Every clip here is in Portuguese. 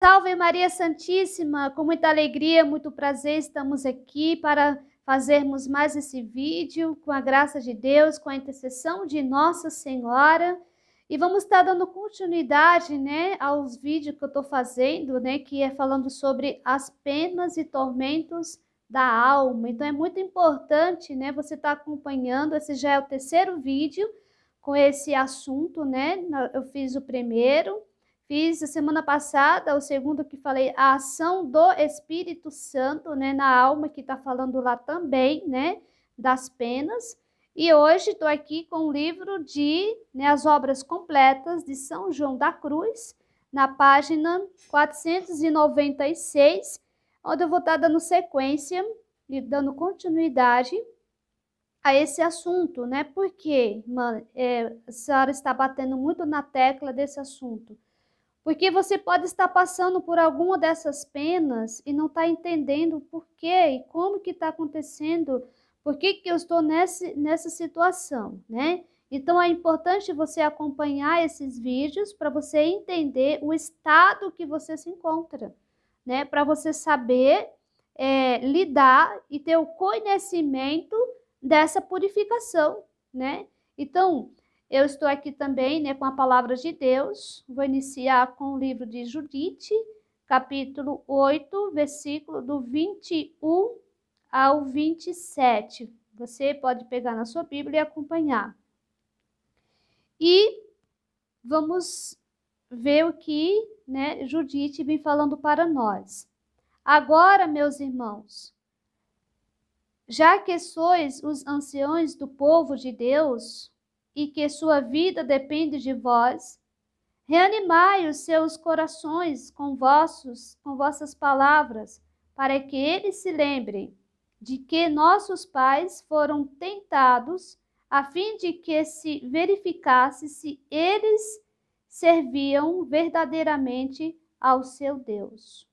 Salve Maria Santíssima, com muita alegria, muito prazer, estamos aqui para fazermos mais esse vídeo, com a graça de Deus, com a intercessão de Nossa Senhora, e vamos estar dando continuidade, aos vídeos que eu estou fazendo, que é falando sobre as penas e tormentos da alma. Então é muito importante, você estar acompanhando. Esse já é o terceiro vídeo com esse assunto, Eu fiz o primeiro. Fiz a semana passada, o segundo que falei, a ação do Espírito Santo, na alma, que está falando lá também, das penas. E hoje estou aqui com o livro de as obras completas de São João da Cruz, na página 496, onde eu vou estar dando sequência e dando continuidade a esse assunto, Porque, a senhora está batendo muito na tecla desse assunto. Porque você pode estar passando por alguma dessas penas e não está entendendo o porquê e como que está acontecendo, por que eu estou nessa situação, Então, é importante você acompanhar esses vídeos para você entender o estado que você se encontra, Para você saber lidar e ter o conhecimento dessa purificação, Então, eu estou aqui também, com a palavra de Deus. Vou iniciar com o livro de Judite, capítulo 8, versículo do 21 ao 27. Você pode pegar na sua Bíblia e acompanhar. E vamos ver o que, Judite vem falando para nós. Agora, meus irmãos, já que sois os anciões do povo de Deus, e que sua vida depende de vós, reanimai os seus corações com vossas palavras, para que eles se lembrem de que nossos pais foram tentados, a fim de que se verificasse se eles serviam verdadeiramente ao seu Deus.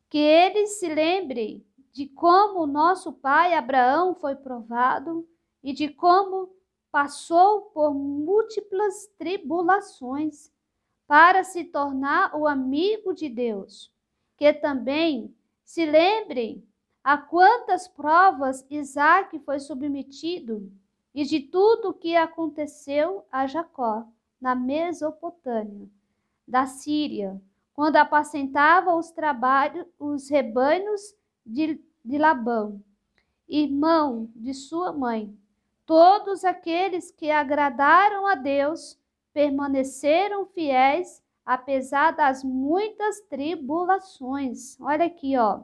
Que eles se lembrem de como nosso pai Abraão foi provado e de como passou por múltiplas tribulações para se tornar o amigo de Deus. Que também se lembrem a quantas provas Isaque foi submetido e de tudo o que aconteceu a Jacó, na Mesopotâmia, da Síria, quando apacentava os rebanhos de Labão, irmão de sua mãe. Todos aqueles que agradaram a Deus permaneceram fiéis, apesar das muitas tribulações. Olha aqui, ó.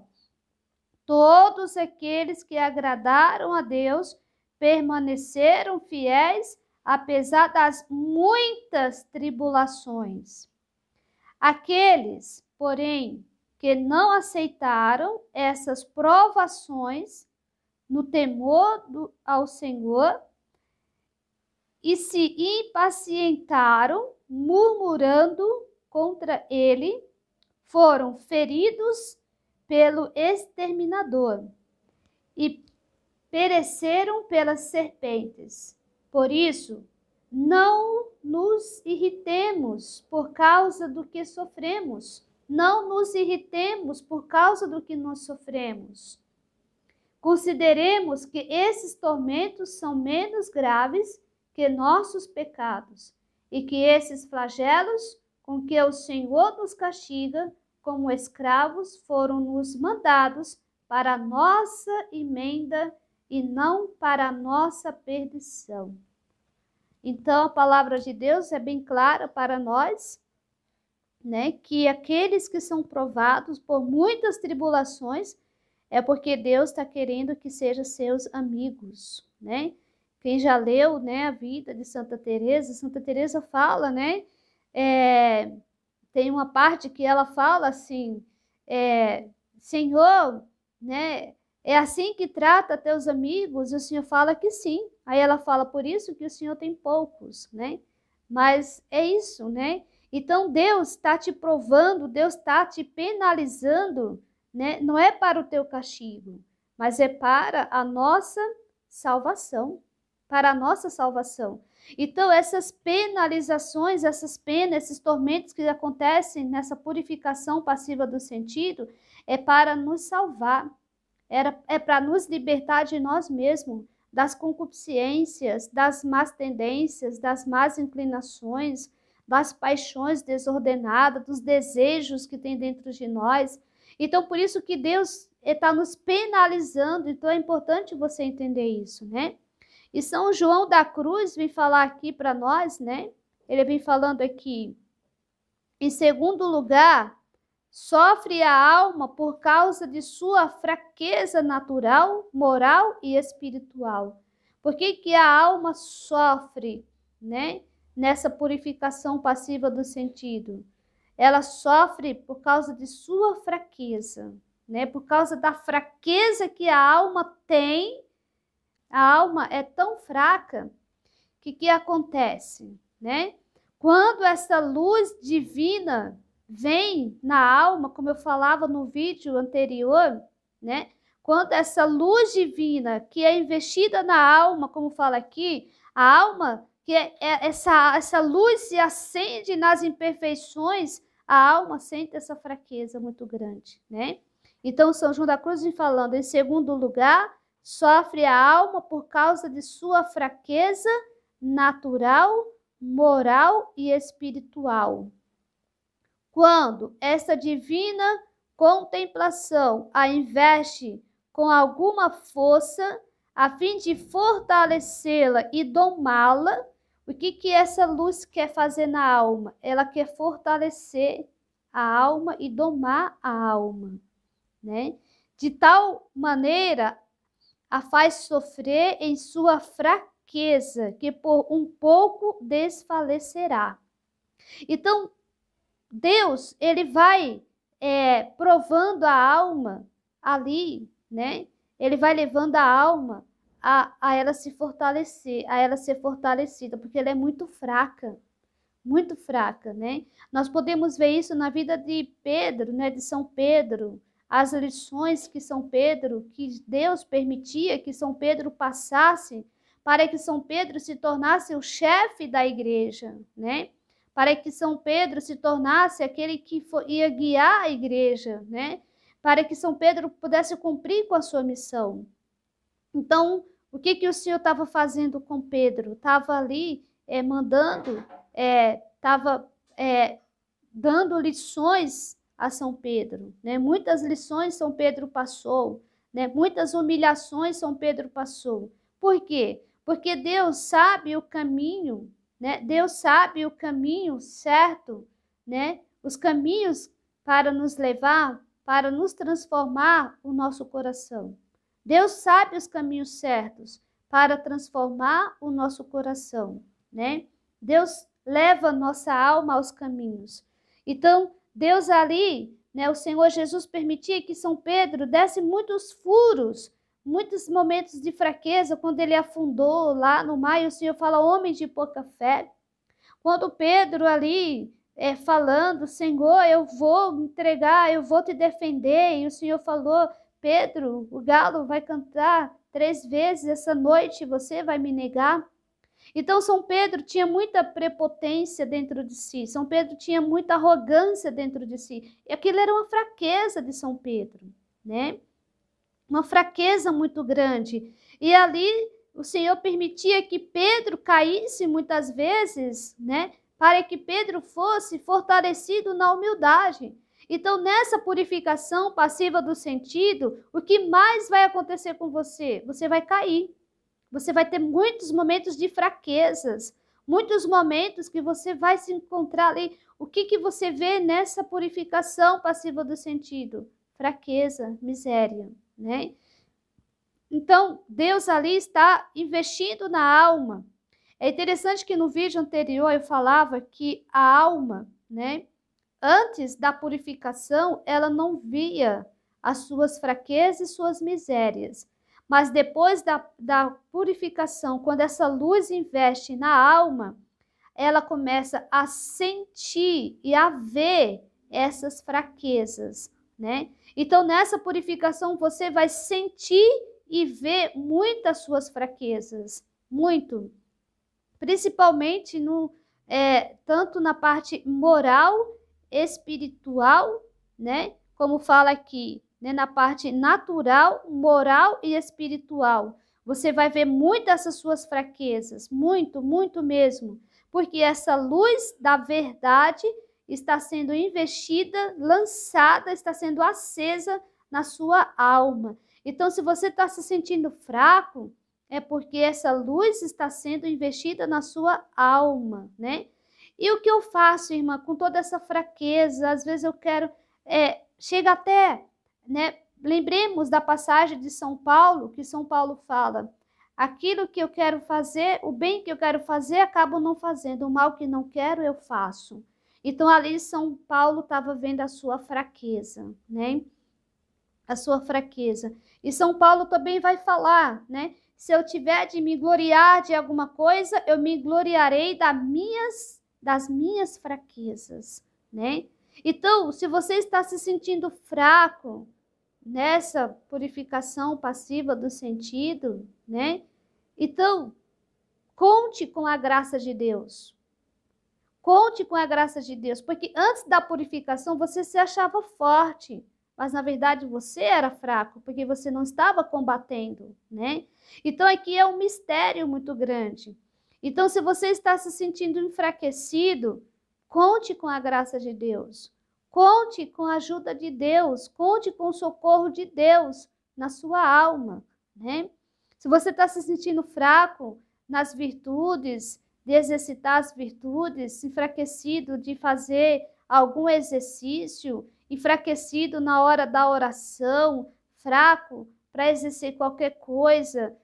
Todos aqueles que agradaram a Deus permaneceram fiéis, apesar das muitas tribulações. Aqueles, porém, que não aceitaram essas provações, no temor ao Senhor, e se impacientaram, murmurando contra ele, foram feridos pelo exterminador e pereceram pelas serpentes. Por isso, não nos irritemos por causa do que sofremos. Não nos irritemos por causa do que nós sofremos. Consideremos que esses tormentos são menos graves que nossos pecados, e que esses flagelos com que o Senhor nos castiga como escravos foram-nos mandados para a nossa emenda e não para a nossa perdição. Então, a palavra de Deus é bem clara para nós, que aqueles que são provados por muitas tribulações é porque Deus está querendo que sejam seus amigos, Quem já leu, a vida de Santa Teresa fala, tem uma parte que ela fala assim, Senhor, é assim que trata teus amigos? E o Senhor fala que sim. Aí ela fala, por isso que o Senhor tem poucos, Mas é isso, Então Deus está te provando, Deus está te penalizando, Não é para o teu castigo, mas é para a nossa salvação, Então, essas penalizações, essas penas, esses tormentos que acontecem nessa purificação passiva do sentido, é para nos salvar, é para nos libertar de nós mesmos, das concupiscências, das más tendências, das más inclinações, das paixões desordenadas, dos desejos que tem dentro de nós. Então, por isso que Deus está nos penalizando. Então, é importante você entender isso, né? E São João da Cruz vem falar aqui para nós, né? Ele vem falando aqui, em segundo lugar, sofre a alma por causa de sua fraqueza natural, moral e espiritual. Por que a alma sofre, né? Nessa purificação passiva do sentido? Ela sofre por causa de sua fraqueza, né? Por causa da fraqueza que a alma tem. A alma é tão fraca que acontece, né? Quando essa luz divina vem na alma, como eu falava no vídeo anterior, né? Quando essa luz divina que é investida na alma, como fala aqui, a alma, que essa luz se acende nas imperfeições, a alma sente essa fraqueza muito grande, né? Então, São João da Cruz vem falando, em segundo lugar, sofre a alma por causa de sua fraqueza natural, moral e espiritual. Quando essa divina contemplação a investe com alguma força, a fim de fortalecê-la e domá-la, o que essa luz quer fazer na alma? Ela quer fortalecer a alma e domar a alma, né? De tal maneira, a faz sofrer em sua fraqueza, que por um pouco desfalecerá. Então, Deus, ele vai provando a alma ali, né? Ele vai levando a alma a ela se fortalecer, a ela ser fortalecida, porque ela é muito fraca, né? Nós podemos ver isso na vida de Pedro, né? De São Pedro, as lições que São Pedro, que Deus permitia que São Pedro passasse, para que São Pedro se tornasse o chefe da igreja, né? Para que São Pedro se tornasse aquele que ia guiar a igreja, né? Para que São Pedro pudesse cumprir com a sua missão. Então, o que o Senhor estava fazendo com Pedro? Estava ali mandando, estava dando lições a São Pedro, né? Muitas lições São Pedro passou, né? Muitas humilhações São Pedro passou. Por quê? Porque Deus sabe o caminho, né? Deus sabe o caminho certo, né? Os caminhos para nos levar, para nos transformar o nosso coração. Deus sabe os caminhos certos para transformar o nosso coração, né? Deus leva nossa alma aos caminhos. Então, Deus ali, né, o Senhor Jesus permitia que São Pedro desse muitos furos, muitos momentos de fraqueza, quando ele afundou lá no mar, e o Senhor fala, homem de pouca fé. Quando Pedro ali, falando, Senhor, eu vou me entregar, eu vou te defender, e o Senhor falou, Pedro, o galo vai cantar 3 vezes essa noite, você vai me negar? Então, São Pedro tinha muita prepotência dentro de si, São Pedro tinha muita arrogância dentro de si. E aquilo era uma fraqueza de São Pedro, né? Uma fraqueza muito grande. E ali o Senhor permitia que Pedro caísse muitas vezes, né? Para que Pedro fosse fortalecido na humildade. Então, nessa purificação passiva do sentido, o que mais vai acontecer com você? Você vai cair. Você vai ter muitos momentos de fraquezas, muitos momentos que você vai se encontrar ali. O que você vê nessa purificação passiva do sentido? Fraqueza, miséria, né? Então, Deus ali está investindo na alma. É interessante que no vídeo anterior eu falava que a alma, né, antes da purificação, ela não via as suas fraquezas e suas misérias. Mas depois da purificação, quando essa luz investe na alma, ela começa a sentir e a ver essas fraquezas, né? Então, nessa purificação, você vai sentir e ver muitas suas fraquezas, muito. principalmente tanto na parte moral, espiritual, né? Como fala aqui, né? Na parte natural, moral e espiritual. Você vai ver muito essas suas fraquezas, muito, muito mesmo, porque essa luz da verdade está sendo investida, lançada, está sendo acesa na sua alma. Então, se você está se sentindo fraco, é porque essa luz está sendo investida na sua alma, né? E o que eu faço, irmã, com toda essa fraqueza? Às vezes eu quero, chega até, né? Lembremos da passagem de São Paulo, que São Paulo fala: aquilo que eu quero fazer, o bem que eu quero fazer, acabo não fazendo, o mal que não quero, eu faço. Então, ali São Paulo estava vendo a sua fraqueza, né? A sua fraqueza. E São Paulo também vai falar, né? Se eu tiver de me gloriar de alguma coisa, eu me gloriarei das minhas fraquezas, né? Então, se você está se sentindo fraco nessa purificação passiva do sentido, né? Então, conte com a graça de Deus. Conte com a graça de Deus, porque antes da purificação você se achava forte, mas na verdade você era fraco, porque você não estava combatendo, né? Então aqui é um mistério muito grande. Então, se você está se sentindo enfraquecido, conte com a graça de Deus. Conte com a ajuda de Deus, conte com o socorro de Deus na sua alma, né? Se você está se sentindo fraco nas virtudes, de exercitar as virtudes, enfraquecido de fazer algum exercício, enfraquecido na hora da oração, fraco para exercer qualquer coisa,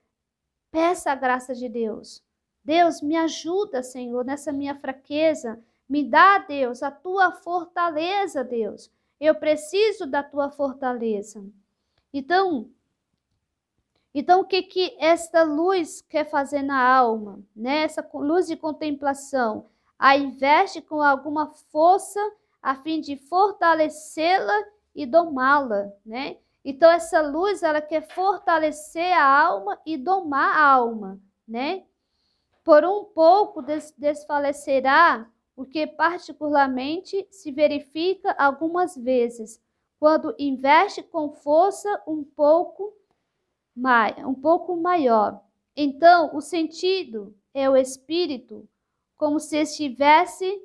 peça a graça de Deus. Deus, me ajuda, Senhor, nessa minha fraqueza. Me dá, Deus, a tua fortaleza, Deus. Eu preciso da tua fortaleza. Então, o que esta luz quer fazer na alma, né? Essa luz de contemplação, a investe com alguma força a fim de fortalecê-la e domá-la, né? Então, essa luz, ela quer fortalecer a alma e domar a alma, né? Por um pouco desfalecerá, o que particularmente se verifica algumas vezes, quando investe com força um pouco maior. Então, o sentido é o espírito, como se estivesse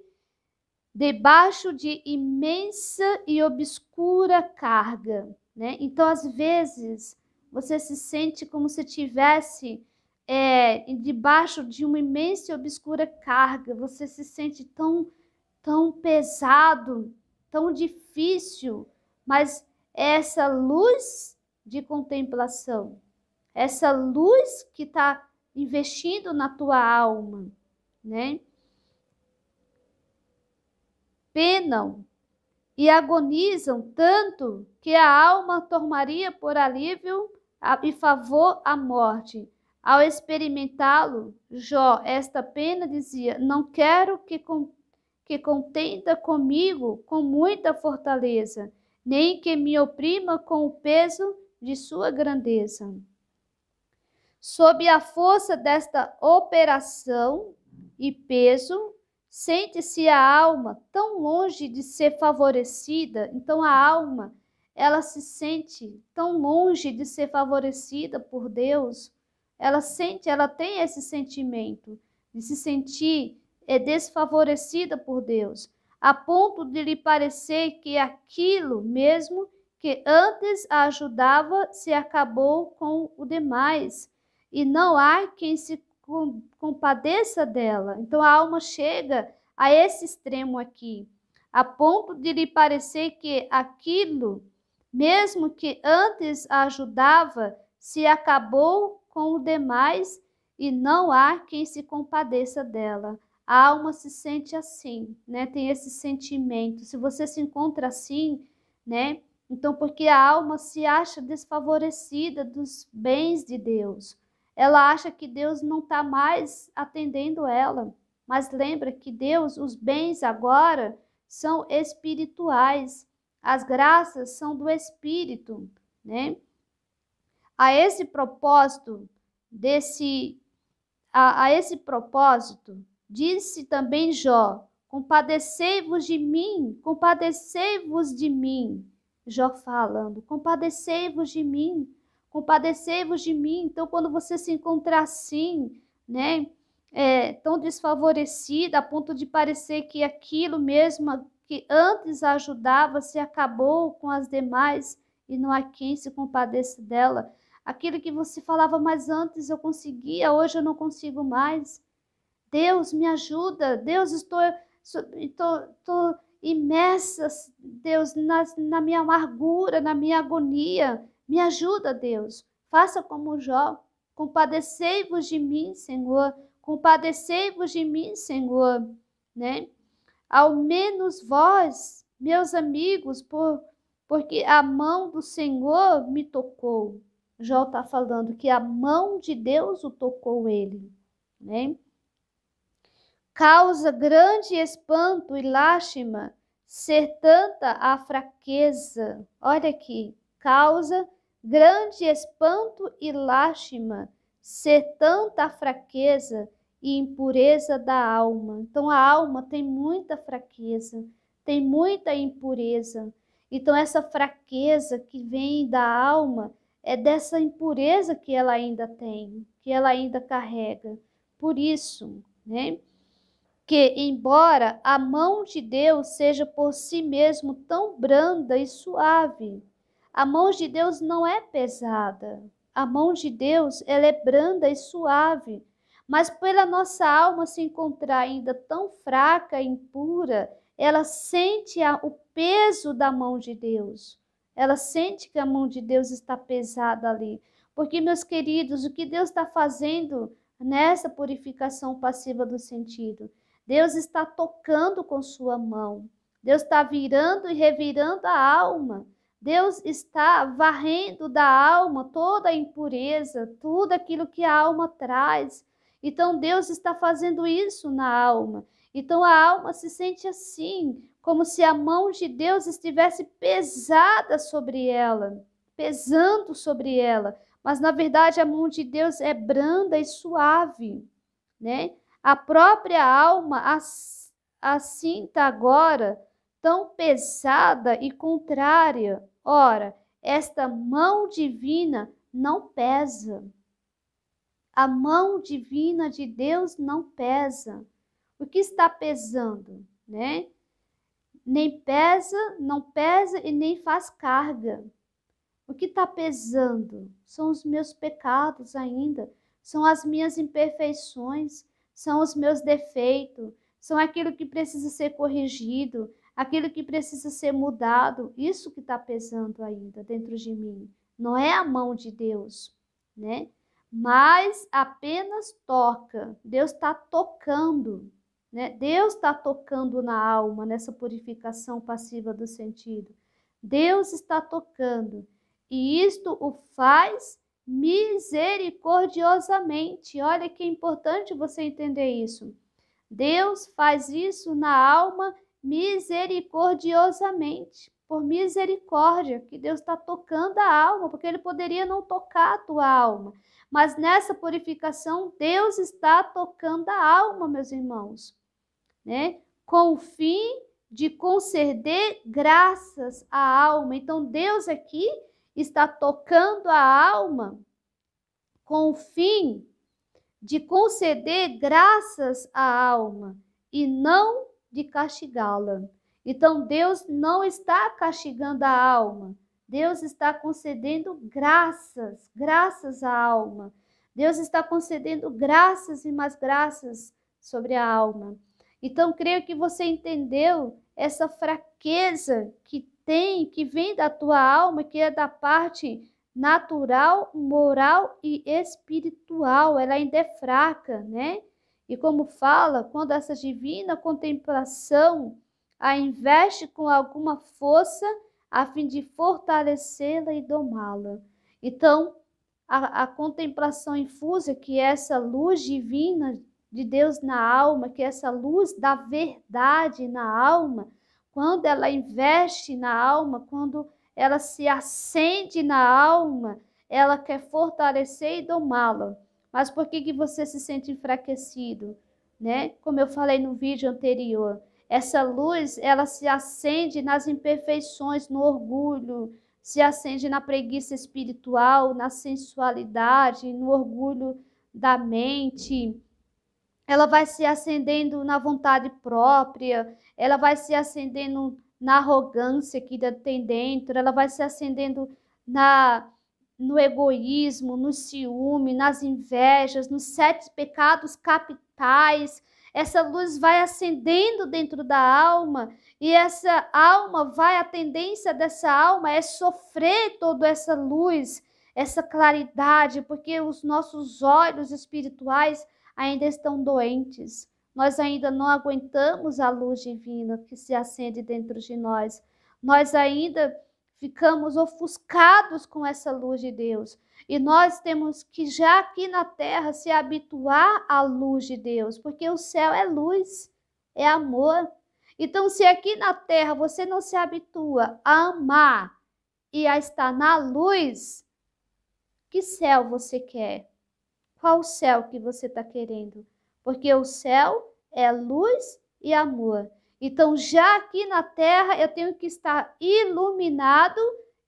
debaixo de imensa e obscura carga, né? Então, às vezes, você se sente como se estivesse debaixo de uma imensa e obscura carga. Você se sente tão pesado, tão difícil, mas essa luz de contemplação, essa luz que está investindo na tua alma, né? Penam e agonizam tanto que a alma tomaria por alívio e favor a morte. Ao experimentá-lo, Jó, esta pena, dizia: não quero que contenda comigo com muita fortaleza, nem que me oprima com o peso de sua grandeza. Sob a força desta operação e peso, sente-se a alma tão longe de ser favorecida. Então a alma, ela se sente tão longe de ser favorecida por Deus. Ela tem esse sentimento de se sentir desfavorecida por Deus, a ponto de lhe parecer que aquilo mesmo que antes a ajudava se acabou com o demais, e não há quem se compadeça dela. Então a alma chega a esse extremo aqui, a ponto de lhe parecer que aquilo, mesmo que antes a ajudava, se acabou com o demais e não há quem se compadeça dela. A alma se sente assim, né? Tem esse sentimento. Se você se encontra assim, né? Então, porque a alma se acha desfavorecida dos bens de Deus. Ela acha que Deus não está mais atendendo ela. Mas lembra que Deus, os bens agora são espirituais. As graças são do Espírito, né? A esse propósito, a esse propósito, disse também Jó: compadecei-vos de mim, compadecei-vos de mim. Jó falando, compadecei-vos de mim, compadecei-vos de mim. Então, quando você se encontrar assim, né, tão desfavorecida, a ponto de parecer que aquilo mesmo que antes a ajudava se acabou com as demais e não há quem se compadeça dela. Aquilo que você falava, mas antes eu conseguia, hoje eu não consigo mais. Deus, me ajuda. Deus, estou imersa, Deus, na minha amargura, na minha agonia. Me ajuda, Deus. Faça como Jó. Compadecei-vos de mim, Senhor. Compadecei-vos de mim, Senhor. Né? Ao menos vós, meus amigos, porque a mão do Senhor me tocou. Jó está falando que a mão de Deus o tocou ele, né? Causa grande espanto e lástima ser tanta a fraqueza. Olha aqui, causa grande espanto e lástima ser tanta a fraqueza e impureza da alma. Então a alma tem muita fraqueza, tem muita impureza. Então essa fraqueza que vem da alma é dessa impureza que ela ainda tem, que ela ainda carrega. Por isso, né, que embora a mão de Deus seja por si mesmo tão branda e suave, a mão de Deus não é pesada. A mão de Deus, ela é branda e suave. Mas pela nossa alma se encontrar ainda tão fraca e impura, ela sente o peso da mão de Deus. Ela sente que a mão de Deus está pesada ali. Porque, meus queridos, o que Deus está fazendo nessa purificação passiva do sentido? Deus está tocando com sua mão. Deus está virando e revirando a alma. Deus está varrendo da alma toda a impureza, tudo aquilo que a alma traz. Então, Deus está fazendo isso na alma. Então, a alma se sente assim, como se a mão de Deus estivesse pesada sobre ela, pesando sobre ela. Mas, na verdade, a mão de Deus é branda e suave, né? A própria alma assim está agora, tão pesada e contrária. Ora, esta mão divina não pesa. A mão divina de Deus não pesa. O que está pesando, né? Nem pesa, não pesa e nem faz carga. O que está pesando são os meus pecados ainda, são as minhas imperfeições, são os meus defeitos, são aquilo que precisa ser corrigido, aquilo que precisa ser mudado. Isso que está pesando ainda dentro de mim. Não é a mão de Deus, né? Mas apenas toca. Deus está tocando, né? Deus está tocando na alma, nessa purificação passiva do sentido. Deus está tocando. E isto o faz misericordiosamente. Olha que é importante você entender isso. Deus faz isso na alma misericordiosamente, por misericórdia, que Deus está tocando a alma, porque Ele poderia não tocar a tua alma. Mas nessa purificação, Deus está tocando a alma, meus irmãos, né? Com o fim de conceder graças à alma. Então, Deus aqui está tocando a alma com o fim de conceder graças à alma e não de castigá-la. Então, Deus não está castigando a alma. Deus está concedendo graças à alma. Deus está concedendo graças e mais graças sobre a alma. Então, creio que você entendeu essa fraqueza que vem da tua alma, que é da parte natural, moral e espiritual. Ela ainda é fraca, né? E como fala, quando essa divina contemplação a investe com alguma força a fim de fortalecê-la e domá-la. Então, a contemplação infusa, que é essa luz divina de Deus na alma, que é essa luz da verdade na alma, quando ela investe na alma, quando ela se acende na alma, ela quer fortalecer e domá-la. Mas por que você se sente enfraquecido, né? Como eu falei no vídeo anterior, essa luz, ela se acende nas imperfeições, no orgulho, se acende na preguiça espiritual, na sensualidade, no orgulho da mente. Ela vai se acendendo na vontade própria, ela vai se acendendo na arrogância que tem dentro, ela vai se acendendo no egoísmo, no ciúme, nas invejas, nos 7 pecados capitais. Essa luz vai acendendo dentro da alma, e essa alma a tendência dessa alma é sofrer toda essa luz, essa claridade, porque os nossos olhos espirituais ainda estão doentes. Nós ainda não aguentamos a luz divina que se acende dentro de nós. Nós ainda ficamos ofuscados com essa luz de Deus. E nós temos que já aqui na terra se habituar à luz de Deus, porque o céu é luz, é amor. Então, se aqui na terra você não se habitua a amar e a estar na luz, que céu você quer? Qual o céu que você está querendo? Porque o céu é luz e amor. Então, já aqui na terra, eu tenho que estar iluminado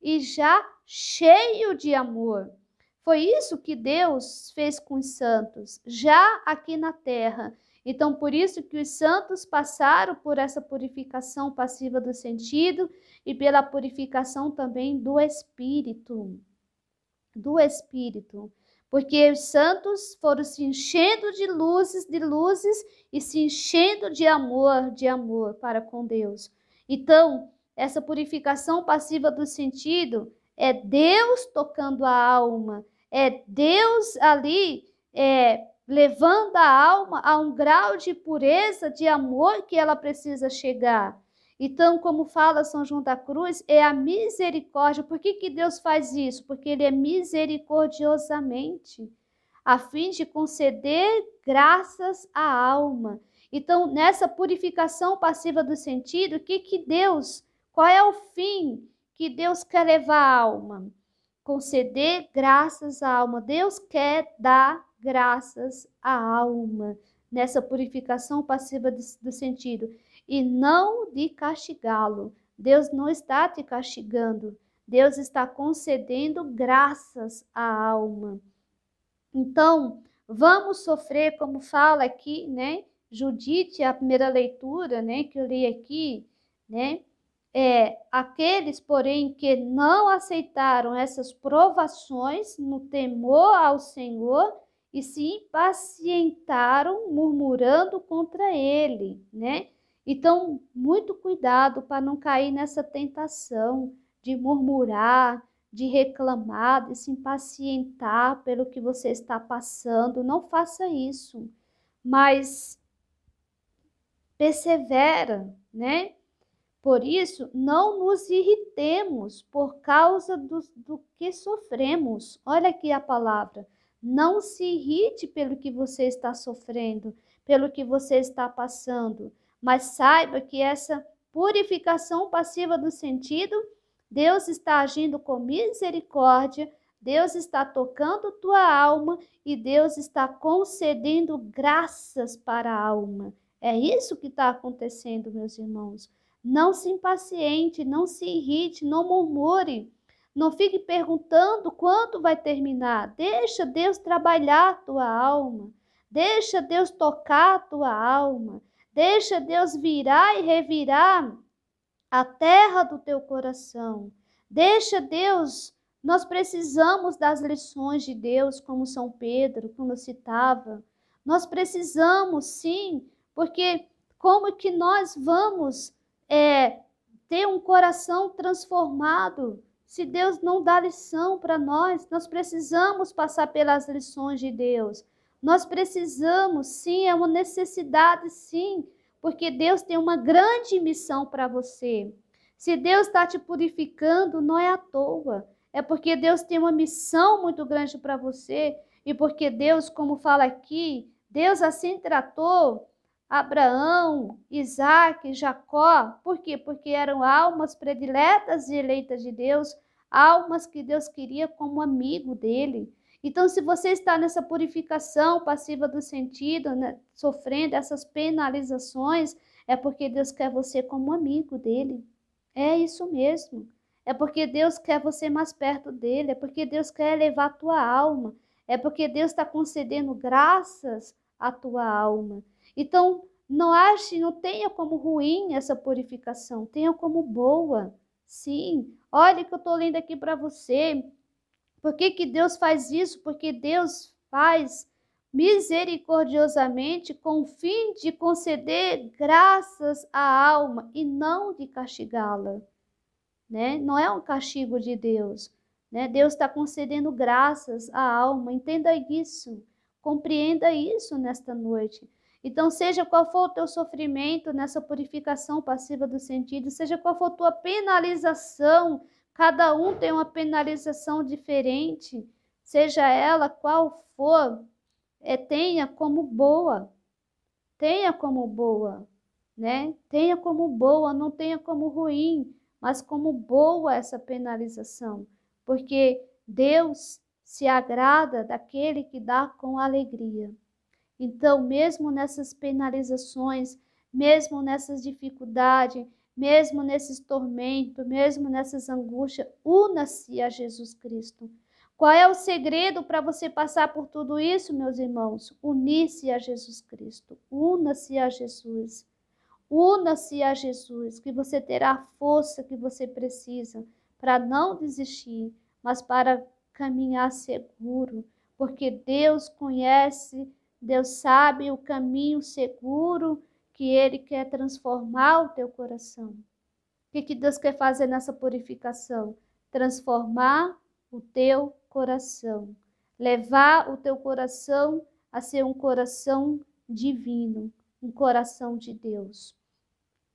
e já cheio de amor. Foi isso que Deus fez com os santos, já aqui na terra. Então, por isso que os santos passaram por essa purificação passiva do sentido e pela purificação também do espírito. Do espírito. Porque os santos foram se enchendo de luzes e se enchendo de amor para com Deus. Então, essa purificação passiva do sentido é Deus tocando a alma, é Deus ali levando a alma a um grau de pureza, de amor que ela precisa chegar. Então, como fala São João da Cruz, é a misericórdia. Por que Deus faz isso? Porque Ele é misericordiosamente, a fim de conceder graças à alma. Então, nessa purificação passiva do sentido, qual é o fim que Deus quer levar à alma? Conceder graças à alma. Deus quer dar graças à alma, nessa purificação passiva do sentido. E não de castigá-lo. Deus não está te castigando. Deus está concedendo graças à alma. Então, vamos sofrer, como fala aqui, né? Judite, a primeira leitura, né, que eu li aqui, né? Aqueles, porém, que não aceitaram essas provações no temor ao Senhor e se impacientaram, murmurando contra ele, né? Então, muito cuidado para não cair nessa tentação de murmurar, de reclamar, de se impacientar pelo que você está passando. Não faça isso, mas persevera, né? Por isso, não nos irritemos por causa do que sofremos. Olha aqui a palavra. Não se irrite pelo que você está sofrendo, pelo que você está passando. Mas saiba que essa purificação passiva do sentido, Deus está agindo com misericórdia, Deus está tocando tua alma e Deus está concedendo graças para a alma. É isso que está acontecendo, meus irmãos. Não se impaciente, não se irrite, não murmure. Não fique perguntando quando vai terminar. Deixa Deus trabalhar a tua alma. Deixa Deus tocar a tua alma. Deixa Deus virar e revirar a terra do teu coração. Deixa Deus. Nós precisamos das lições de Deus, como São Pedro, como eu citava. Nós precisamos, sim, porque como que nós vamos ter um coração transformado se Deus não dá lição para nós? Nós precisamos passar pelas lições de Deus. Nós precisamos, sim, é uma necessidade, sim, porque Deus tem uma grande missão para você. Se Deus está te purificando, não é à toa. É porque Deus tem uma missão muito grande para você e porque Deus, como fala aqui, Deus assim tratou Abraão, Isaac, Jacó. Por quê? Porque eram almas prediletas e eleitas de Deus, almas que Deus queria como amigo dele. Então, se você está nessa purificação passiva do sentido, né, sofrendo essas penalizações, é porque Deus quer você como amigo dele. É isso mesmo. É porque Deus quer você mais perto dele, é porque Deus quer elevar a tua alma, é porque Deus está concedendo graças à tua alma. Então, não tenha como ruim essa purificação, tenha como boa. Sim, olha que eu estou lendo aqui para você. Por que que Deus faz isso? Porque Deus faz misericordiosamente com o fim de conceder graças à alma e não de castigá-la, né? Não é um castigo de Deus, né? Deus está concedendo graças à alma. Entenda isso, compreenda isso nesta noite. Então, seja qual for o teu sofrimento nessa purificação passiva do sentido, seja qual for a tua penalização, cada um tem uma penalização diferente, seja ela qual for, tenha como boa, né? Tenha como boa, não tenha como ruim, mas como boa essa penalização, porque Deus se agrada daquele que dá com alegria. Então, mesmo nessas penalizações, mesmo nessas dificuldades, mesmo nesses tormentos, mesmo nessas angústias, una-se a Jesus Cristo. Qual é o segredo para você passar por tudo isso, meus irmãos? Unir-se a Jesus Cristo. Una-se a Jesus. Una-se a Jesus, que você terá a força que você precisa para não desistir, mas para caminhar seguro, porque Deus conhece, Deus sabe o caminho seguro que Ele quer transformar o teu coração. O que Deus quer fazer nessa purificação? Transformar o teu coração, levar o teu coração a ser um coração divino, um coração de Deus.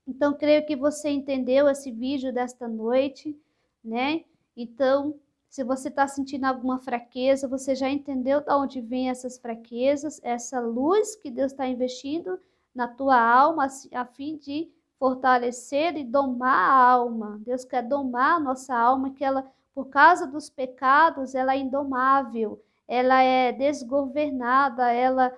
Então, creio que você entendeu esse vídeo desta noite, né? Então, se você está sentindo alguma fraqueza, você já entendeu de onde vem essas fraquezas, essa luz que Deus está investindo na tua alma, a fim de fortalecer e domar a alma. Deus quer domar a nossa alma, que ela, por causa dos pecados, ela é indomável, ela é desgovernada, ela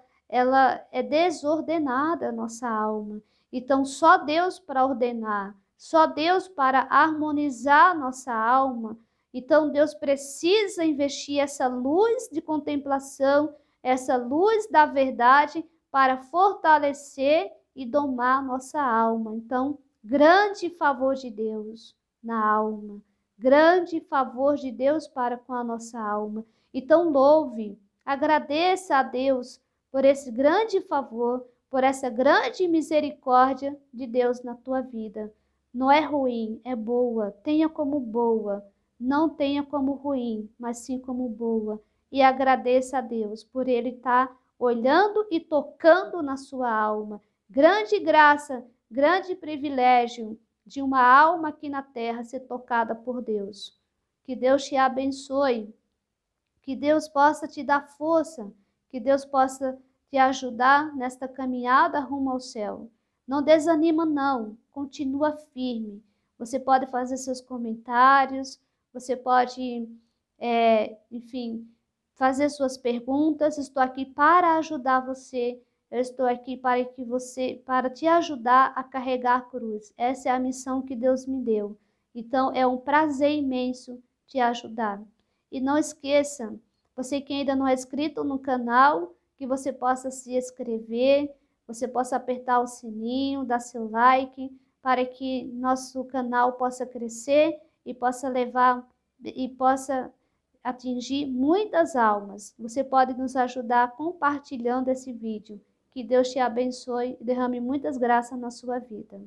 é desordenada, a nossa alma. Então, só Deus para ordenar, só Deus para harmonizar nossa alma. Então, Deus precisa investir essa luz de contemplação, essa luz da verdade para fortalecer e domar nossa alma. Então, grande favor de Deus na alma, grande favor de Deus para com a nossa alma. Então, louve, agradeça a Deus por esse grande favor, por essa grande misericórdia de Deus na tua vida. Não é ruim, é boa. Tenha como boa. Não tenha como ruim, mas sim como boa. E agradeça a Deus por Ele estar olhando e tocando na sua alma. Grande graça, grande privilégio de uma alma aqui na terra ser tocada por Deus. Que Deus te abençoe. Que Deus possa te dar força. Que Deus possa te ajudar nesta caminhada rumo ao céu. Não desanima não, continua firme. Você pode fazer seus comentários, você pode, enfim, fazer suas perguntas. Estou aqui para ajudar você. Eu estou aqui para te ajudar a carregar a cruz. Essa é a missão que Deus me deu. Então, é um prazer imenso te ajudar. E não esqueça, você que ainda não é inscrito no canal, que você possa se inscrever, você possa apertar o sininho, dar seu like, para que nosso canal possa crescer e possa atingir muitas almas. Você pode nos ajudar compartilhando esse vídeo. Que Deus te abençoe e derrame muitas graças na sua vida.